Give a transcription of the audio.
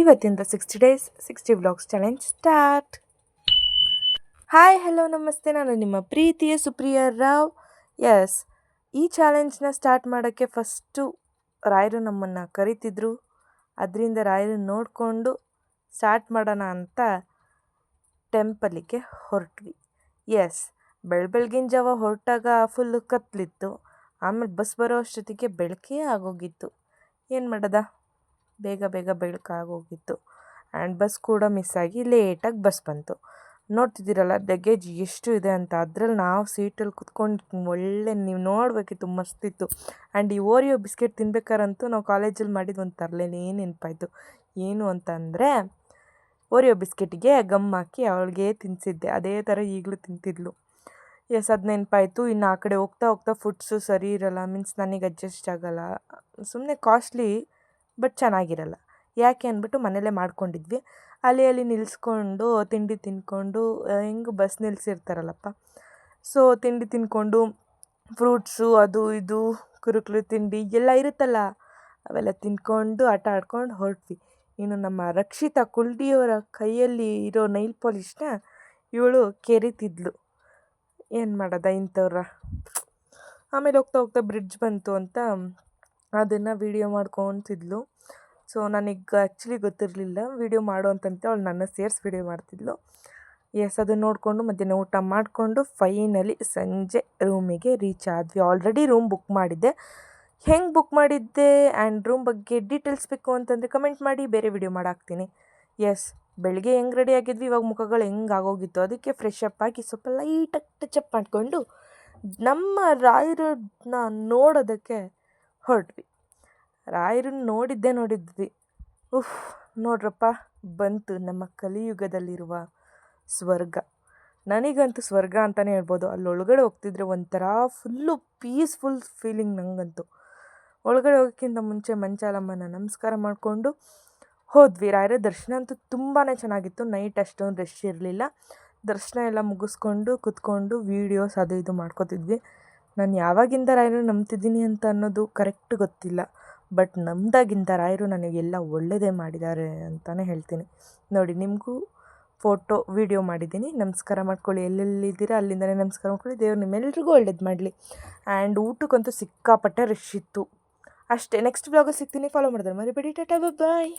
ಇವತ್ತಿಂದ 60 days 60 vlogs challenge start. Hi hello ನಮಸ್ತೆ, ನಾನು ನಿಮ್ಮ ಪ್ರೀತಿಯ ಸುಪ್ರಿಯ ರಾವ್. ಎಸ್, ಈ ಚಾಲೆಂಜ್ನ ಸ್ಟಾರ್ಟ್ ಮಾಡೋಕ್ಕೆ ಫಸ್ಟು ರಾಯರು ನಮ್ಮನ್ನು ಕರಿತಿದ್ರು. ಅದರಿಂದ ರಾಯರು ನೋಡಿಕೊಂಡು ಸ್ಟಾರ್ಟ್ ಮಾಡೋಣ ಅಂತ ಟೆಂಪಲಿಗೆ ಹೊರಟ್ವಿ. ಎಸ್, ಬೆಳಗಿನ ಜಾವ ಹೊರಟಾಗ ಫುಲ್ಲು ಕತ್ತಲಿತ್ತು. ಆಮೇಲೆ ಬಸ್ ಬರೋ ಅಷ್ಟೊತ್ತಿಗೆ ಬೆಳಕೇ ಆಗೋಗಿತ್ತು. ಏನು ಮಾಡೋದ, ಬೇಗ ಬೇಗ ಬೆಳಕಾಗೋಗಿತ್ತು. ಆ್ಯಂಡ್ ಬಸ್ ಕೂಡ ಮಿಸ್ ಆಗಿ ಲೇಟಾಗಿ ಬಸ್ ಬಂತು. ನೋಡ್ತಿದ್ದೀರಲ್ಲ ಲಗೇಜ್ ಎಷ್ಟು ಇದೆ ಅಂತ. ಅದರಲ್ಲಿ ನಾವು ಸೀಟಲ್ಲಿ ಕುತ್ಕೊಂಡು ಒಳ್ಳೆ ನೀವು ನೋಡಬೇಕಿತ್ತು, ಮಸ್ತಿತ್ತು. ಆ್ಯಂಡ್ ಈ ಓರಿಯೋ ಬಿಸ್ಕೆಟ್ ತಿನ್ಬೇಕಾರಂತೂ ನಾವು ಕಾಲೇಜಲ್ಲಿ ಮಾಡಿದ್ದು ಒಂದು ತರಲೇನೇ ನೆನಪಾಯಿತು. ಏನು ಅಂತ ಅಂದರೆ, ಓರಿಯೋ ಬಿಸ್ಕೆಟಿಗೆ ಗಮ್ ಹಾಕಿ ಅವಳಿಗೆ ತಿನ್ನಿಸಿದ್ದೆ, ಅದೇ ಥರ ಈಗಲೂ ತಿಂತಿದ್ಲು. ಎಸ್, ಅದು ನೆನಪಾಯಿತು. ಇನ್ನು ಆ ಕಡೆ ಹೋಗ್ತಾ ಹೋಗ್ತಾ ಫುಡ್ಸು ಸರಿ ಇರೋಲ್ಲ, ಮೀನ್ಸ್ ನನಗೆ ಅಡ್ಜಸ್ಟ್ ಆಗೋಲ್ಲ. ಸುಮ್ಮನೆ ಕಾಸ್ಟ್ಲಿ ಬಟ್ ಚೆನ್ನಾಗಿರಲ್ಲ. ಯಾಕೆ ಅಂದ್ಬಿಟ್ಟು ಮನೇಲೇ ಮಾಡ್ಕೊಂಡಿದ್ವಿ. ಅಲ್ಲಿ ನಿಲ್ಲಿಸ್ಕೊಂಡು ತಿಂಡಿ ತಿಂದ್ಕೊಂಡು, ಹೆಂಗೆ ಬಸ್ ನಿಲ್ಲಿಸಿರ್ತಾರಲ್ಲಪ್ಪ, ಸೊ ತಿಂಡಿ ತಿಂದ್ಕೊಂಡು ಫ್ರೂಟ್ಸು ಅದು ಇದು ಕುರುಕುಲು ತಿಂಡಿ ಎಲ್ಲ ಇರುತ್ತಲ್ಲ, ಅವೆಲ್ಲ ತಿಂದ್ಕೊಂಡು ಆಟ ಆಡ್ಕೊಂಡು ಹೊರಟ್ವಿ. ಇನ್ನು ನಮ್ಮ ರಕ್ಷಿತಾ ಕುಲ್ಡಿಯವರ ಕೈಯಲ್ಲಿ ಇರೋ ನೈಲ್ ಪಾಲಿಷ್ನ ಇವಳು ಕೆರಿತಿದ್ಲು. ಏನು ಮಾಡೋದ ಇಂಥವ್ರ. ಆಮೇಲೆ ಹೋಗ್ತಾ ಹೋಗ್ತಾ ಬ್ರಿಡ್ಜ್ ಬಂತು ಅಂತ ಅದನ್ನು ವೀಡಿಯೋ ಮಾಡ್ಕೊತಿದ್ಲು. ಸೊ ನನಗೆ ಆ್ಯಕ್ಚುಲಿ ಗೊತ್ತಿರಲಿಲ್ಲ ವೀಡಿಯೋ ಮಾಡು ಅಂತಂತೆ. ಅವಳು ನನ್ನ ಸೇರಿಸಿ ವೀಡಿಯೋ ಮಾಡ್ತಿದ್ಲು. ಎಸ್, ಅದನ್ನು ನೋಡಿಕೊಂಡು ಮಧ್ಯಾಹ್ನ ಊಟ ಮಾಡಿಕೊಂಡು ಫೈನಲಿ ಸಂಜೆ ರೂಮಿಗೆ ರೀಚ್ ಆದ್ವಿ. ಆಲ್ರೆಡಿ ರೂಮ್ ಬುಕ್ ಮಾಡಿದ್ದೆ. ಹೆಂಗೆ ಬುಕ್ ಮಾಡಿದ್ದೆ ಆ್ಯಂಡ್ ರೂಮ್ ಬಗ್ಗೆ ಡೀಟೇಲ್ಸ್ ಬೇಕು ಅಂತಂದರೆ ಕಮೆಂಟ್ ಮಾಡಿ, ಬೇರೆ ವೀಡಿಯೋ ಮಾಡಾಕ್ತೀನಿ. ಎಸ್, ಬೆಳಗ್ಗೆ ಹೆಂಗೆ ರೆಡಿ ಆಗಿದ್ವಿ, ಇವಾಗ ಮುಖಗಳು ಹೆಂಗೆ ಆಗೋಗಿತ್ತು. ಅದಕ್ಕೆ ಫ್ರೆಶ್ ಅಪ್ ಆಗಿ ಸ್ವಲ್ಪ ಲೈಟಾಗಿ ಟಚಪ್ ಮಾಡಿಕೊಂಡು ನಮ್ಮ ರಾಯರನ್ನ ನೋಡೋದಕ್ಕೆ ಹೊರಟ್ವಿ. ರಾಯರನ್ನ ನೋಡಿದ್ವಿ. ನೋಡ್ರಪ್ಪ, ಬಂತು ನಮ್ಮ ಕಲಿಯುಗದಲ್ಲಿರುವ ಸ್ವರ್ಗ. ನನಗಂತೂ ಸ್ವರ್ಗ ಅಂತಲೇ ಹೇಳ್ಬೋದು. ಅಲ್ಲೊಳಗಡೆ ಹೋಗ್ತಿದ್ರೆ ಒಂಥರ ಫುಲ್ಲು ಪೀಸ್ಫುಲ್ ಫೀಲಿಂಗ್. ನನಗಂತೂ ಒಳಗಡೆ ಹೋಗೋಕ್ಕಿಂತ ಮುಂಚೆ ಮಂಚಾಲಮ್ಮನ ನಮಸ್ಕಾರ ಮಾಡಿಕೊಂಡು ಹೋದ್ವಿ. ರಾಯರ ದರ್ಶನ ಅಂತೂ ತುಂಬಾ ಚೆನ್ನಾಗಿತ್ತು. ನೈಟ್ ಅಷ್ಟೊಂದು ರಶ್ ಇರಲಿಲ್ಲ. ದರ್ಶನ ಎಲ್ಲ ಮುಗಿಸ್ಕೊಂಡು ಕುತ್ಕೊಂಡು ವೀಡಿಯೋಸ್ ಅದು ಇದು ಮಾಡ್ಕೋತಿದ್ವಿ. ನಾನು ಯಾವಾಗಿಂದ ರಾಯರು ನಂಬ್ತಿದ್ದೀನಿ ಅಂತ ಅನ್ನೋದು ಕರೆಕ್ಟ್ ಗೊತ್ತಿಲ್ಲ, ಬಟ್ ನಮ್ದಾಗಿಂದ ರಾಯರು ನನಗೆಲ್ಲ ಒಳ್ಳೆಯದೇ ಮಾಡಿದ್ದಾರೆ ಅಂತಲೇ ಹೇಳ್ತೀನಿ. ನೋಡಿ, ನಿಮಗೂ ಫೋಟೋ ವೀಡಿಯೋ ಮಾಡಿದ್ದೀನಿ. ನಮಸ್ಕಾರ ಮಾಡ್ಕೊಳ್ಳಿ, ಎಲ್ಲೆಲ್ಲಿದ್ದೀರಾ ಅಲ್ಲಿಂದಲೇ ನಮಸ್ಕಾರ ಮಾಡ್ಕೊಳ್ಳಿ. ದೇವ್ರು ನಿಮ್ಮೆಲ್ರಿಗೂ ಒಳ್ಳೇದು ಮಾಡಲಿ. ಆ್ಯಂಡ್ ಊಟಕ್ಕಂತೂ ಸಿಕ್ಕಾಪಟ್ಟೆ ರಶ್ ಇತ್ತು. ಅಷ್ಟೇ. ನೆಕ್ಸ್ಟ್ ವ್ಲಾಗಲ್ಲಿ ಸಿಗ್ತೀನಿ, ಫಾಲೋ ಮಾಡಿದ್ರೆ ಮರಿಬೇಡಿ. ಟಾಟಾ, ಬಾಯ್.